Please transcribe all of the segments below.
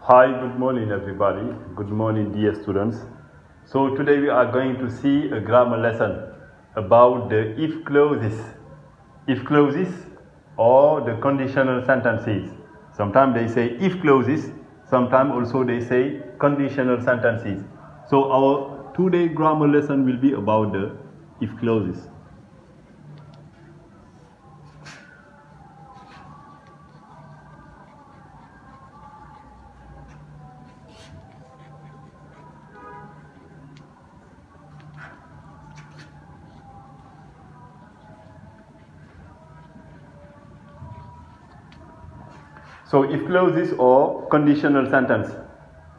Hi, good morning everybody. Good morning dear students. So today we are going to see a grammar lesson about the if clauses. If clauses or the conditional sentences. Sometimes they say if clauses, sometimes also they say conditional sentences. So our today grammar lesson will be about the if clauses. So if clauses or conditional sentence,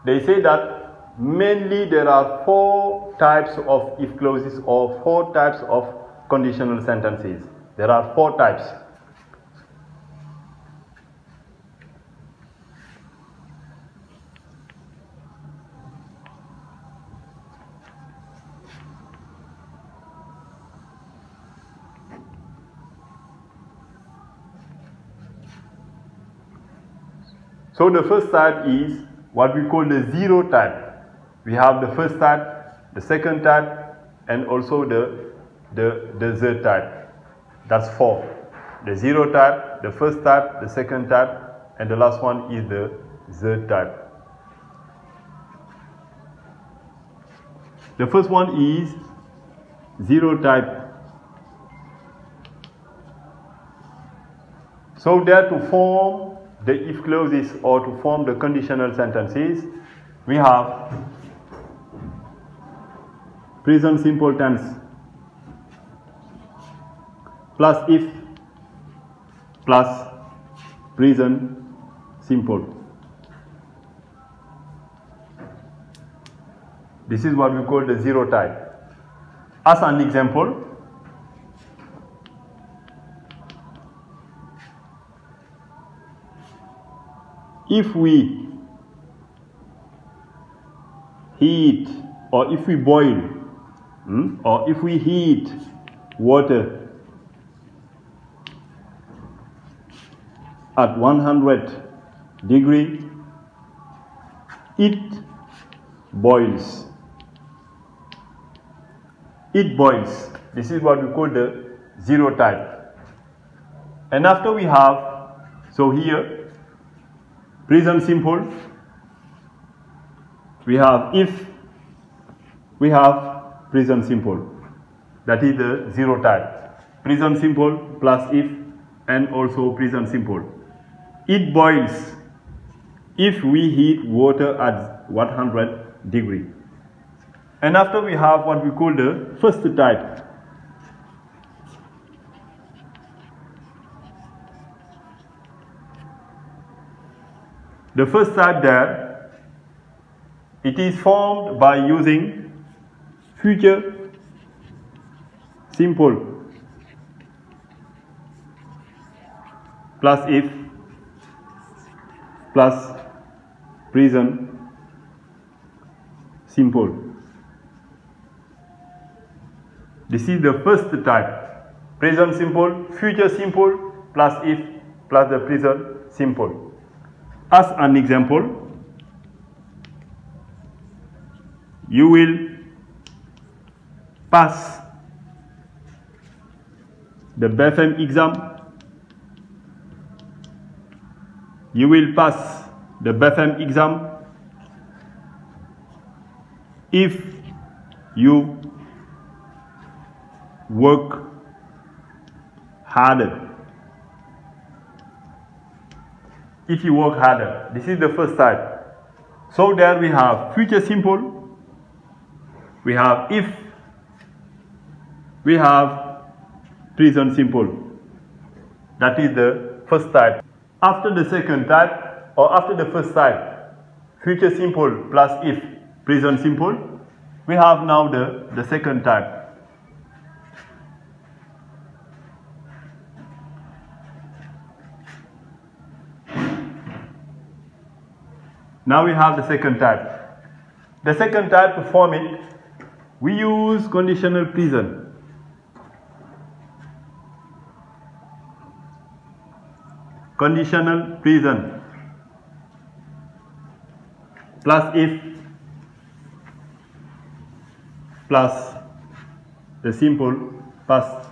they say that mainly there are four types of if clauses or four types of conditional sentences. There are four types. So the first type is what we call the zero type. We have the first type, the second type, and also the third type. That's four. The zero type, the first type, the second type, and the last one is the third type. The first one is zero type. So there to form the if clauses or to form the conditional sentences, we have present simple tense plus if plus present simple. This is what we call the zero type. As an example, if we heat or if we boil or if we heat water at 100 degrees, it boils. It boils. This is what we call the zero type. And after we have, so here, present simple, we have if, we have present simple. That is the zero type. Present simple plus if and also present simple. It boils if we heat water at 100 degrees. And after we have what we call the first type. The first type there, it is formed by using future simple plus if plus present simple. This is the first type. Present simple, future simple plus if plus the present simple. As an example, you will pass the BFM exam. You will pass the BFM exam if you work harder. If you work harder. This is the first type. So there we have future simple, we have if, we have present simple. That is the first type. After the second type or after the first type, future simple plus if, present simple, we have now the second type. Now we have the second type. The second type, to form it, we use conditional present. Conditional present. plus if plus the simple past.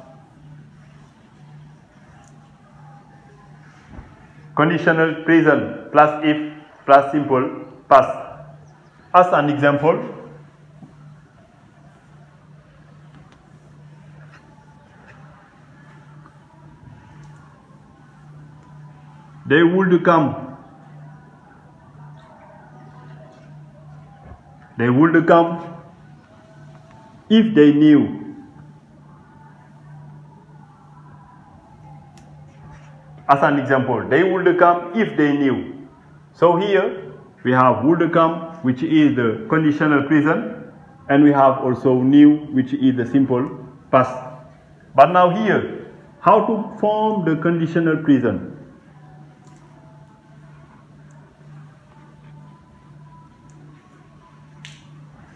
Conditional present plus if plus simple past. As an example, they would come. They would come if they knew. As an example, they would come if they knew. So here we have would come, which is the conditional present, and we have also knew, which is the simple past. But now here, how to form the conditional present?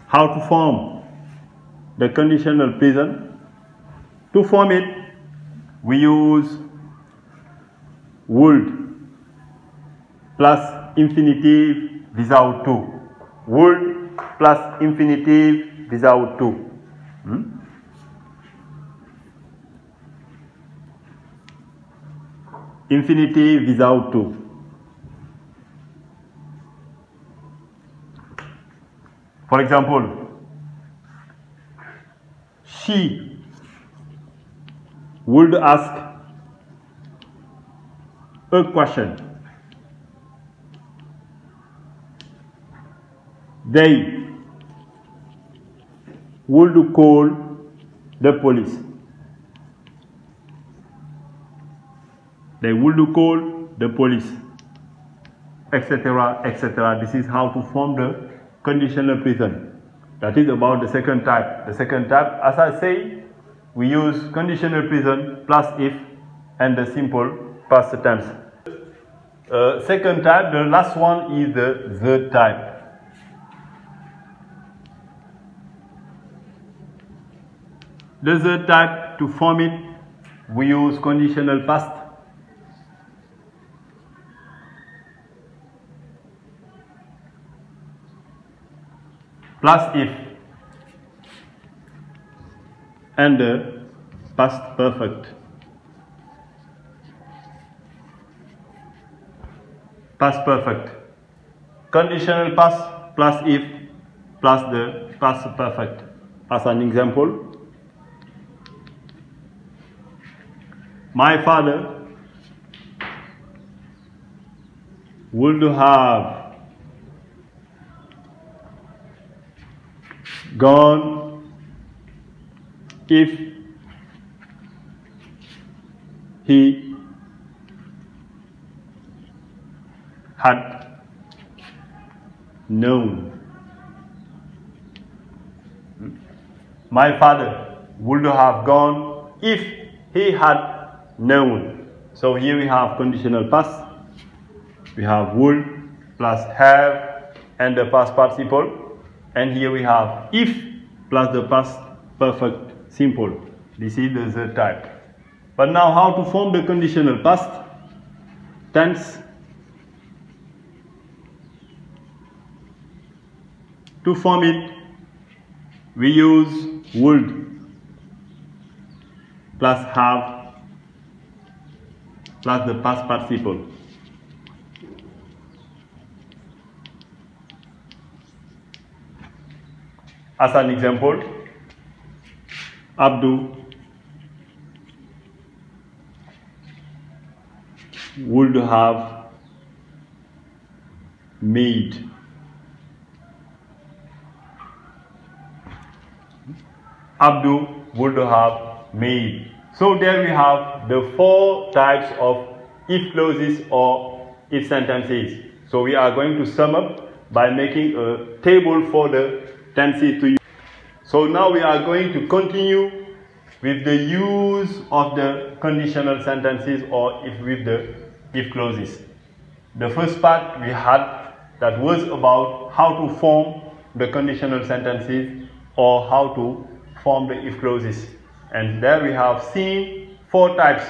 How to form the conditional present? To form it, we use would plus infinitive without to. Would plus infinitive without to. Infinitive without to. For example, she would ask a question. They would call the police. They would call the police, etc., etc. This is how to form the conditional present. That is about the second type. The second type, as I say, we use conditional present plus if and the simple past tense. Second type, the last one is the third type. The third type, to form it, we use conditional past plus if and the past perfect. Past perfect. Conditional past plus if plus the past perfect. As an example, my father would have gone if he had known. My father would have gone if he had known. So here we have conditional past. We have would plus have and the past participle. And here we have if plus the past perfect simple. This is the third type. But now how to form the conditional past tense? To form it, we use would plus have plus the past participle. As an example, Abdu would have made. Abdu would have made. So there we have the four types of if clauses or if sentences. So we are going to sum up by making a table for the tenses to use. So now we are going to continue with the use of the conditional sentences or with the if clauses. The first part we had that was about how to form the conditional sentences or how to form the if clauses. And there we have seen four types.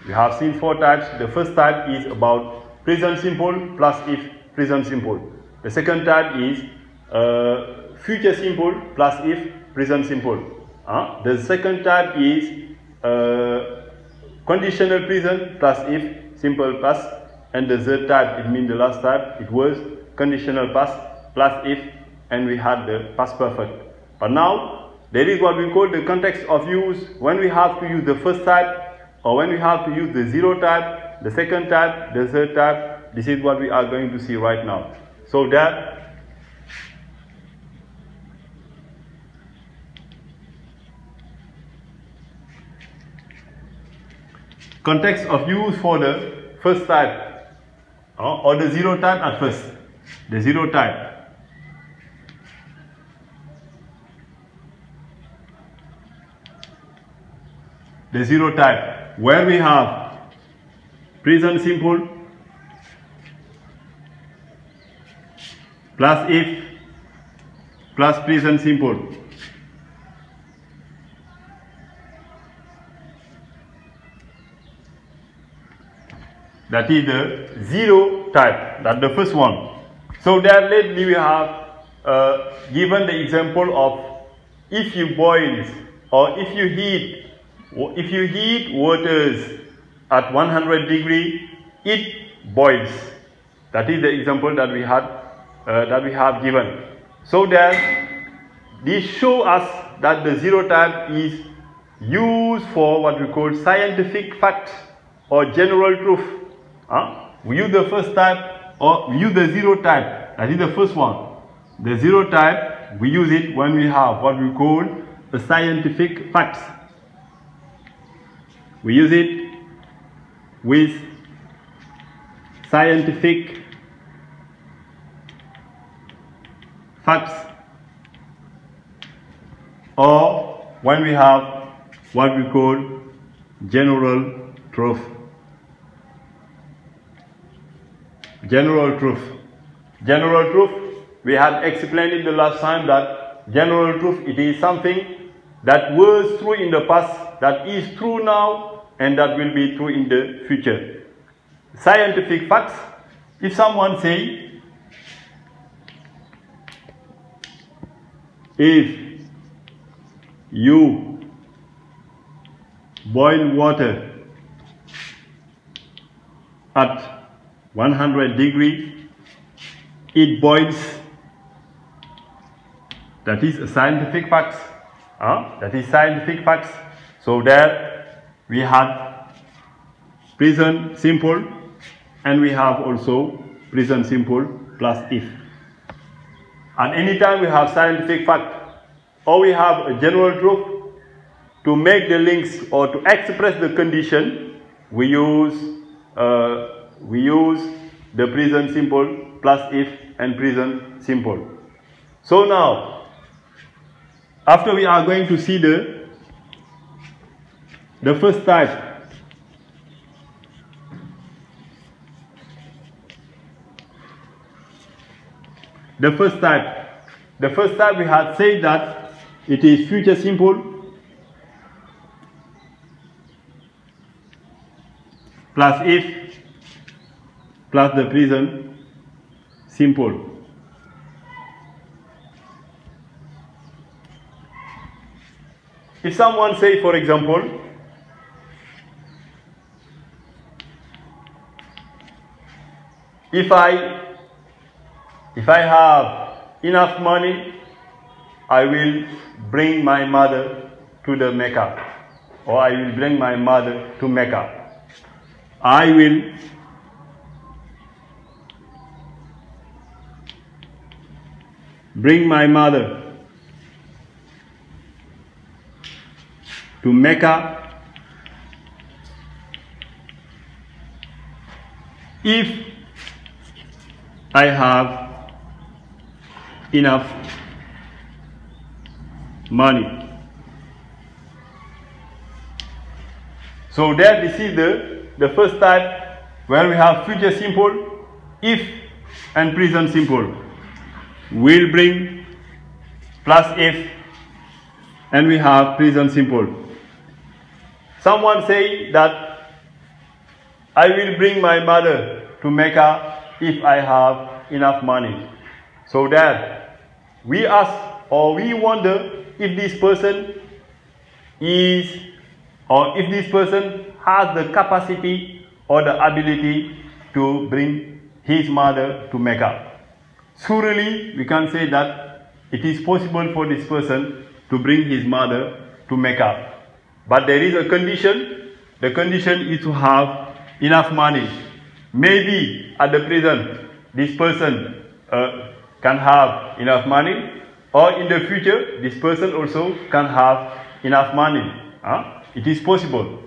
We have seen four types. The first type is about present simple plus if present simple. The second type is future simple plus if present simple. The second type is conditional present plus if simple past, and the third type, it means the last type, it was conditional past plus if, and we had the past perfect. But now there is what we call the context of use, when we have to use the first type or when we have to use the zero type, the second type, the third type. This is what we are going to see right now. So that context of use for the first type or the zero type at first. The zero type. The zero type, where we have present simple plus if plus present simple. That is the zero type, that's the first one. So there lately we have given the example of if you boil or if you heat waters at 100 degrees, it boils. That is the example that we have given. So that this shows us that the zero type is used for what we call scientific facts or general truth. We use the first type or we use the zero type. That is the first one. The zero type, we use it when we have what we call a scientific facts. We use it with scientific facts or when we have what we call general truth. General truth. General truth, we had explained it the last time that general truth, it is something that was true in the past, that is true now, and that will be true in the future. Scientific facts, if someone say, if you boil water at 100 degrees, it boils. That is a scientific facts. That is scientific facts. So there we had present simple and we have also present simple plus if. At any time we have scientific fact or we have a general truth, to make the links or to express the condition, we use the present simple plus if and present simple. So now, after we are going to see the first type. The first type we had said that it is future simple plus if plus the present simple. If someone say, for example, if I have enough money, I will bring my mother to the Mecca, or I will bring my mother to Mecca. I will bring my mother to Mecca if I have enough money. So there this is the first type where we have future simple, if and present simple. Will bring plus if and we have present simple. Someone say that I will bring my mother to Mecca if I have enough money. So that we ask or we wonder if this person is, or if this person has the capacity or the ability to bring his mother to Mecca. Surely we can say that it is possible for this person to bring his mother to Mecca. But there is a condition. The condition is to have enough money. Maybe at the present this person can have enough money, or in the future this person also can have enough money. It is possible.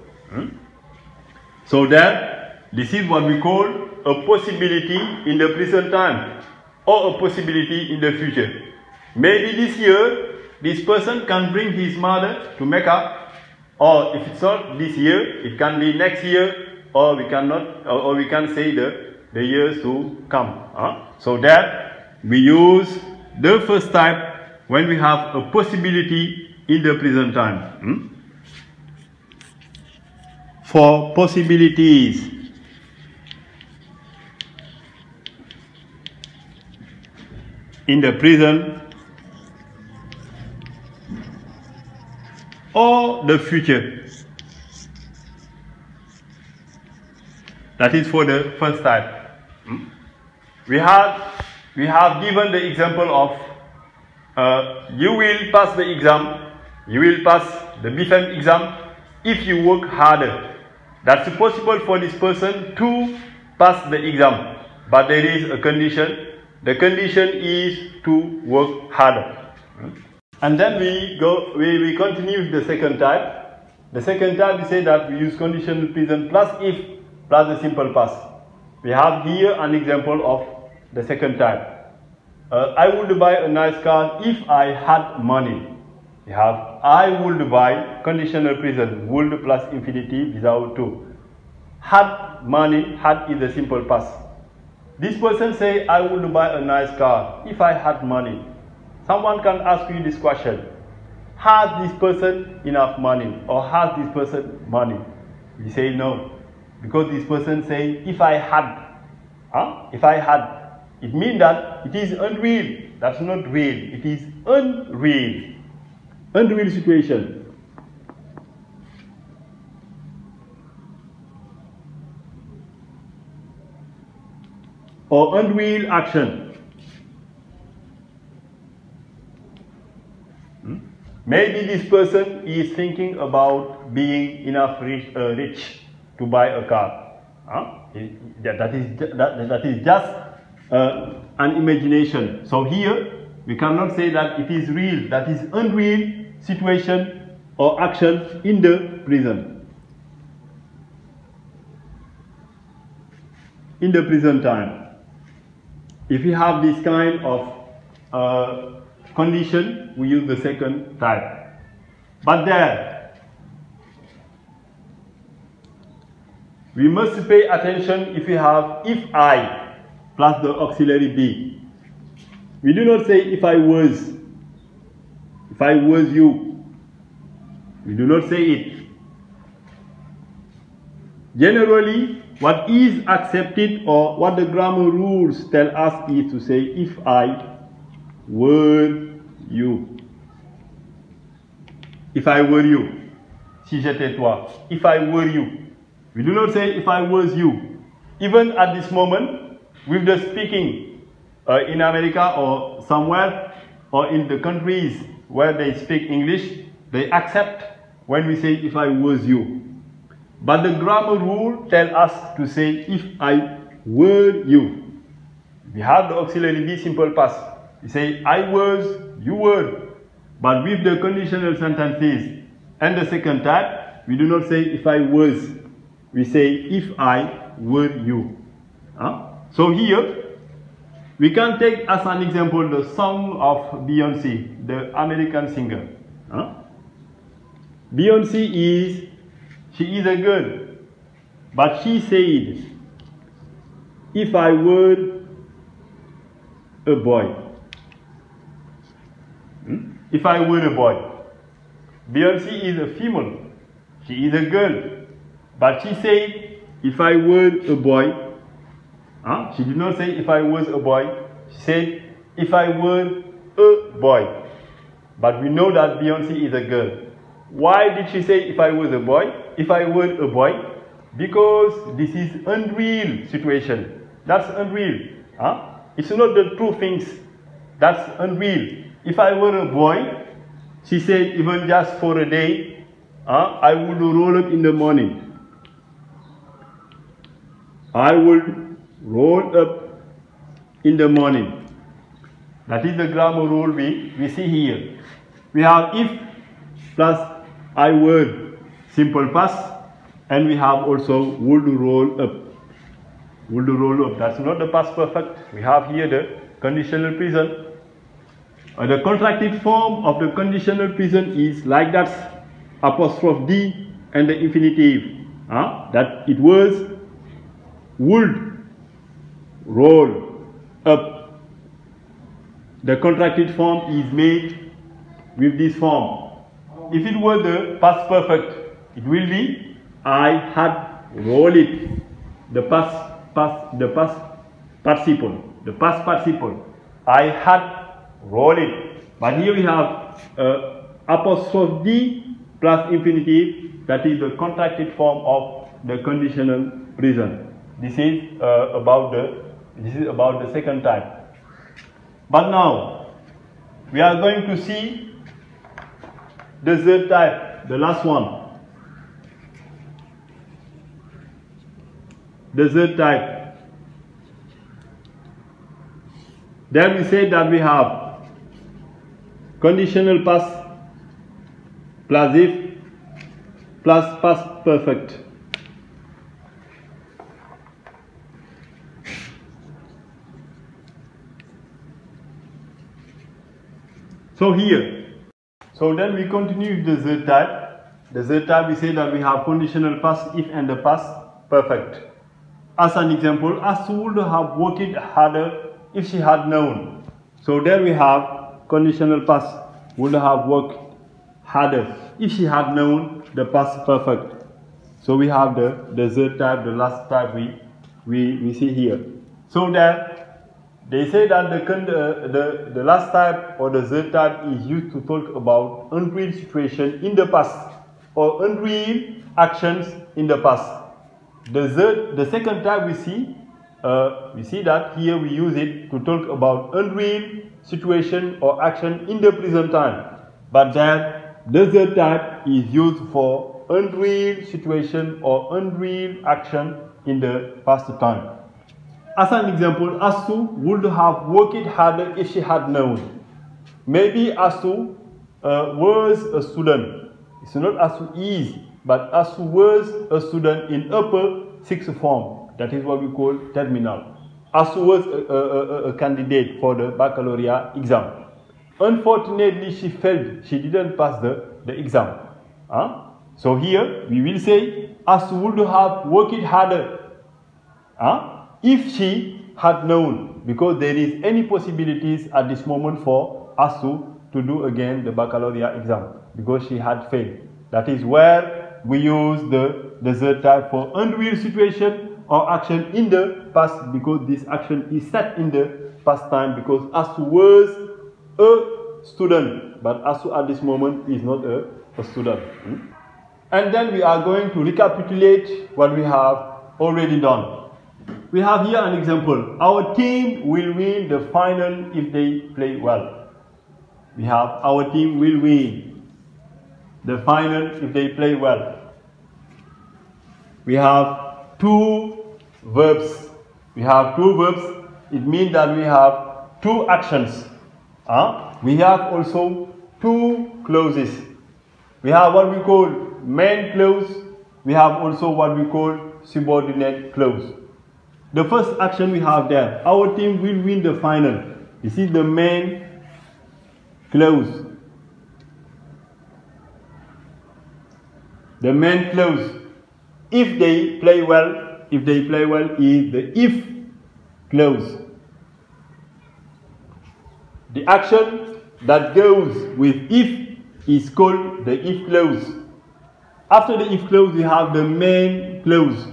So that this is what we call a possibility in the present time or a possibility in the future. Maybe this year this person can bring his mother to Mecca, or if it's not this year, it can be next year, or we cannot, or we can say the years to come. So that we use the first type when we have a possibility in the present time. For possibilities in the present or the future. That is for the first type. We have given the example of you will pass the exam, you will pass the BFEM exam if you work harder. That's possible for this person to pass the exam, but there is a condition. The condition is to work harder. And then we continue with the second type. The second type, we say that we use conditional present plus if plus the simple past. We have here an example of the second type. I would buy a nice car if I had money. We have I would buy, conditional present, would plus infinitive without to. Had money, had is the simple past. This person say I would buy a nice car if I had money. Someone can ask you this question: has this person enough money, or has this person money? You say no, because this person say if I had. If I had, it means that it is unreal. That's not real. It is unreal. Unreal situation. Or unreal action. Maybe this person is thinking about being enough rich to buy a car. That is just an imagination. So here we cannot say that it is real. That is unreal situation or action in the present. In the present time. If we have this kind of condition, we use the second type. But there, we must pay attention if we have if I plus the auxiliary be. We do not say if I was you. We do not say it. Generally, what is accepted or what the grammar rules tell us is to say if I were you. If I were you. Si j'étais toi. If I were you. We do not say if I was you. Even at this moment, with the speaking in America or somewhere, or in the countries where they speak English, they accept when we say if I was you. But the grammar rule tells us to say if I were you. We have the auxiliary be simple past. We say I was, you were. But with the conditional sentences and the second type, we do not say if I was. We say if I were you. So here, we can take as an example the song of Beyoncé, the American singer. Beyoncé she is a girl, but she said, if I were a boy. If I were a boy. Beyoncé is a female. She is a girl. But she said, if I were a boy. She did not say if I was a boy. She said, if I were a boy. But we know that Beyonce is a girl. Why did she say if I was a boy? If I were a boy? Because this is unreal situation. That's unreal. It's not the true things. That's unreal. If I were a boy, she said even just for a day, I would roll up in the morning. I would roll up in the morning. That is the grammar rule we see here. We have if plus I word, simple past, and we have also would roll up. Would roll up. That's not the past perfect. We have here the conditional present. The contracted form of the conditional present is like that, apostrophe D and the infinitive. That it was would roll up. The contracted form is made with this form. If it were the past perfect, it will be I had rolled it. The past participle. I had rolled it. But here we have apostrophe D plus infinitive. That is the contracted form of the conditional present. This is about the second type. But now we are going to see the third type, the last one. The third type. Then we say that we have conditional past plus if plus past perfect. So then we continue with the third type. The third type we say that we have conditional past if and the past perfect. As an example, Asu would have worked harder if she had known. So there we have conditional past would have worked harder if she had known the past perfect. So we have the third type, the last type we see here. So that they say that the last type or the third type is used to talk about unreal situation in the past or unreal actions in the past. The second type we see that here we use it to talk about unreal situation or action in the present time. But then the third type is used for unreal situation or unreal action in the past time. As an example, Asu would have worked harder if she had known. Maybe Asu was a student. It's not Asu is, but Asu was a student in upper sixth form. That is what we call terminal. Asu was a candidate for the baccalaureate exam. Unfortunately, she failed. She didn't pass the exam. So here we will say Asu would have worked harder if she had known, because there is any possibilities at this moment for Asu to do again the baccalaureate exam because she had failed. That is where we use the third type for unreal situation or action in the past, because this action is set in the past time because Asu was a student, but Asu at this moment is not a student. And then we are going to recapitulate what we have already done. We have here an example. Our team will win the final if they play well. We have our team will win the final if they play well. We have two verbs. We have two verbs. It means that we have two actions. We have also two clauses. We have what we call main clause. We have also what we call subordinate clause. The first action we have there, our team will win the final. This is the main clause. The main clause. If they play well is the if clause. The action that goes with if is called the if clause. After the if clause, we have the main clause.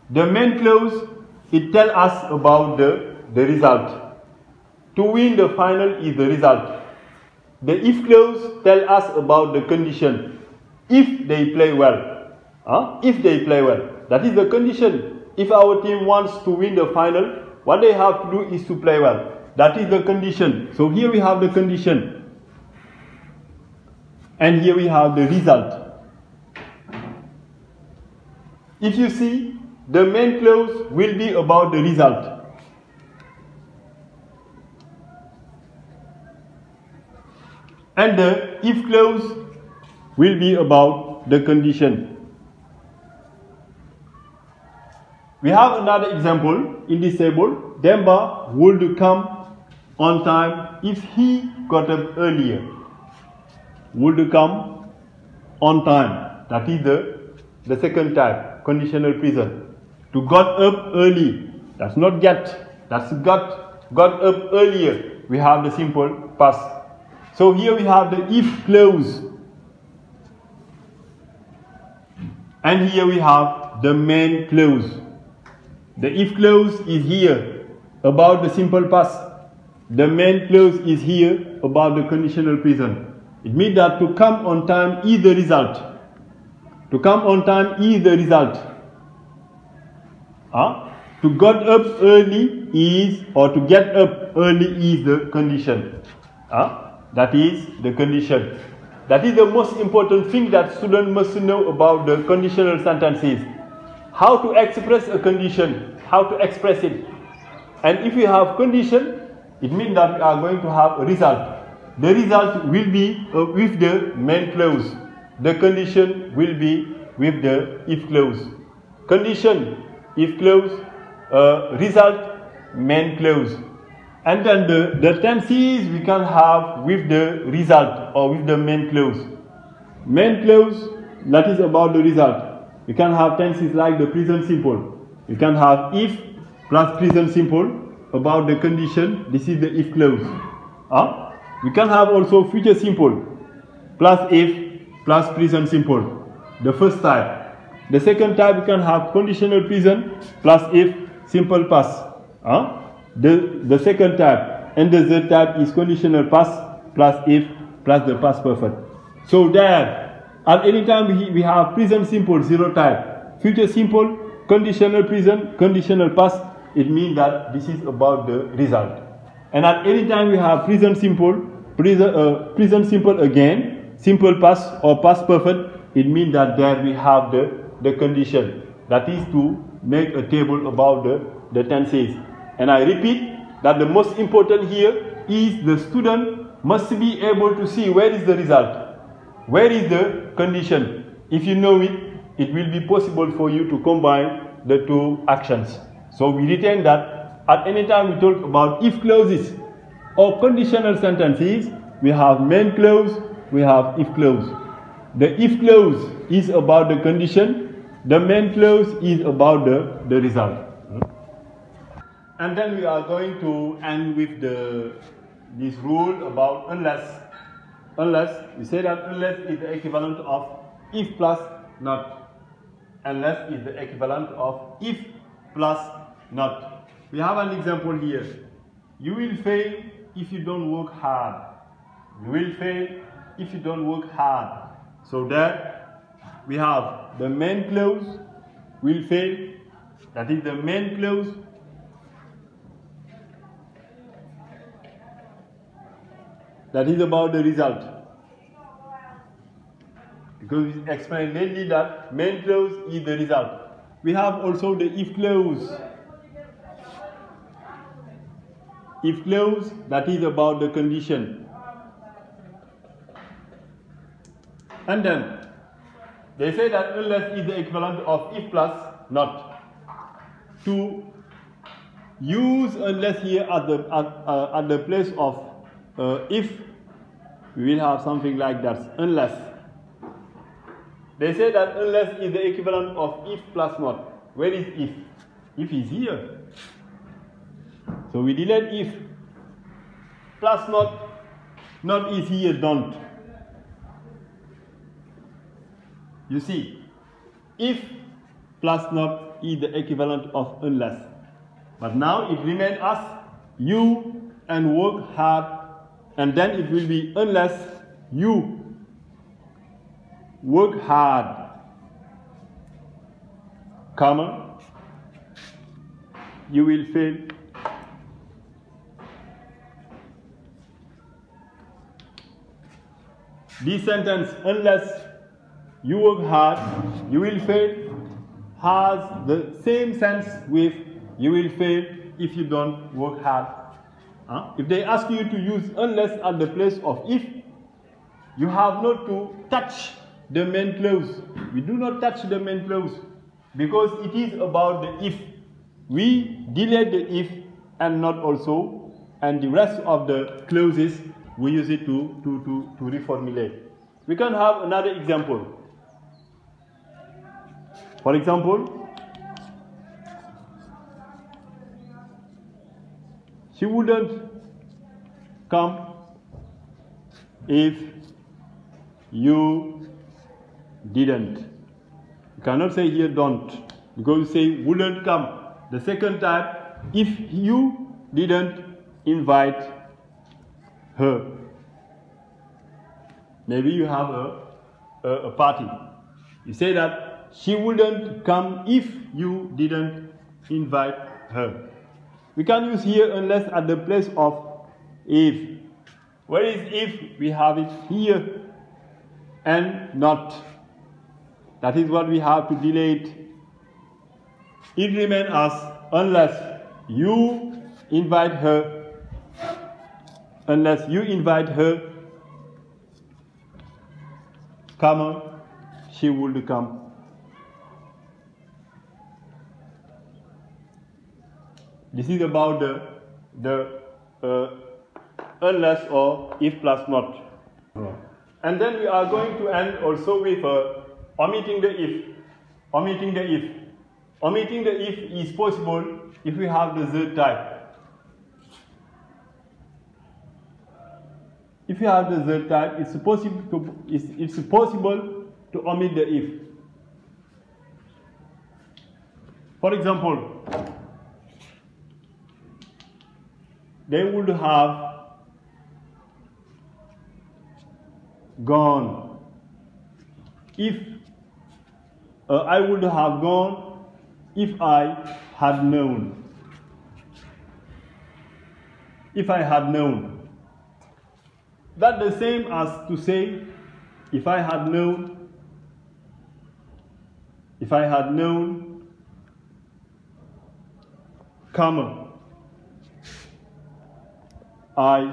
The main clause, it tells us about the result. to win the final is the result. The if clause tells us about the condition. If they play well. If they play well. That is the condition. If our team wants to win the final, what they have to do is to play well. That is the condition. So here we have the condition. And here we have the result. If you see, the main clause will be about the result. And the if clause will be about the condition. We have another example in this table. Demba would come on time if he got up earlier. Would come on time. That is the second type, conditional present. To got up early. That's not get. That's got up earlier. We have the simple past. So here we have the if clause. And here we have the main clause. The if clause is here about the simple past. The main clause is here about the conditional present. It means that to come on time is the result. To come on time is the result. To get up early is, or to get up early is the condition. That is the condition. That is the most important thing that students must know about the conditional sentences. How to express a condition, how to express it. And if we have condition, it means that we are going to have a result. The result will be with the main clause. The condition will be with the if clause. Condition, if clause, result, main clause. And then the tenses we can have with the result or with the main clause. Main clause, that is about the result. We can have tenses like the present simple. We can have if plus present simple about the condition. This is the if clause. We can have also future simple plus if plus present simple. The first type. The second type we can have conditional present plus if simple past. The second type. And the third type is conditional past plus if plus the past perfect. So there, at any time we have present simple zero type, future simple, conditional present, conditional past. It means that this is about the result. And at any time we have present simple again, simple past or past perfect. It means that there we have the condition. That is to make a table about the tenses. And I repeat that the most important here is the student must be able to see where is the result. Where is the condition? If you know it, it will be possible for you to combine the two actions. So we retain that at any time we talk about if clauses or conditional sentences, we have main clause, we have if clause. The if clause is about the condition, the main clause is about the result. And then we are going to end with this rule about unless. Unless, we say that unless is the equivalent of if plus not. Unless is the equivalent of if plus not. We have an example here. You will fail if you don't work hard. You will fail if you don't work hard. So there we have the main clause will fail. That is the main clause. That is about the result. Because we explained lately that main clause is the result. We have also the if clause. If clause, that is about the condition. And then they say that unless is the equivalent of if plus not. To use unless here at the place of if, we will have something like that. Unless. They say that unless is the equivalent of if plus not. Where is if? If is here. So we delete if. Plus not. Not is here, don't. You see, if plus not is the equivalent of unless. But now it remains as you and work hard, and then it will be unless you work hard, comma, you will fail. This sentence, unless you work hard, you will fail, has the same sense with you will fail if you don't work hard. If they ask you to use unless at the place of if, you have not to touch the main clause. We do not touch the main clause because it is about the if. We delete the if and not also, and the rest of the clauses we use it to reformulate. We can have another example. For example, she wouldn't come if you didn't. You cannot say here don't, because you say wouldn't come. The second time, if you didn't invite her. Maybe you have a party. You say that she wouldn't come if you didn't invite her. We can use here unless at the place of if. Where is if? We have it here and not. That is what we have to delete. It remains as unless you invite her. Unless you invite her, comma, she would come. This is about the unless or if plus not. And then we are going to end also with omitting the if. Omitting the if. Omitting the if is possible if we have the third type. If you have the third type, it's possible to omit the if. For example, they would have gone if I would have gone if I had known. If I had known. That's the same as to say, if I had known, comma, I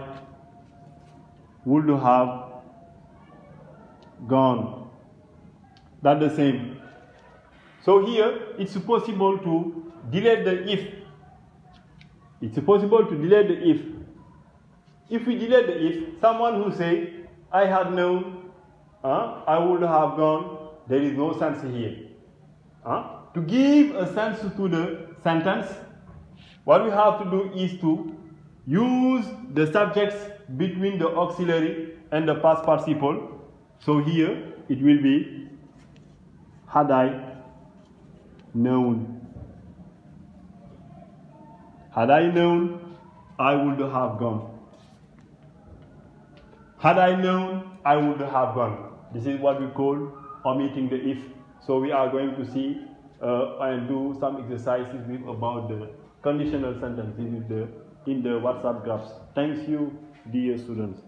would have gone. That's the same. So here, it's possible to delete the if. It's possible to delete the if. If we delete the if, someone who say, I had known, I would have gone, there is no sense here. To give a sense to the sentence, what we have to do is to use the subjects between the auxiliary and the past participle. So here, it will be, had I known. Had I known, I would have gone. Had I known, I would have gone. This is what we call omitting the if. So we are going to see and do some exercises about the conditional sentences in the WhatsApp graphs. Thank you, dear students.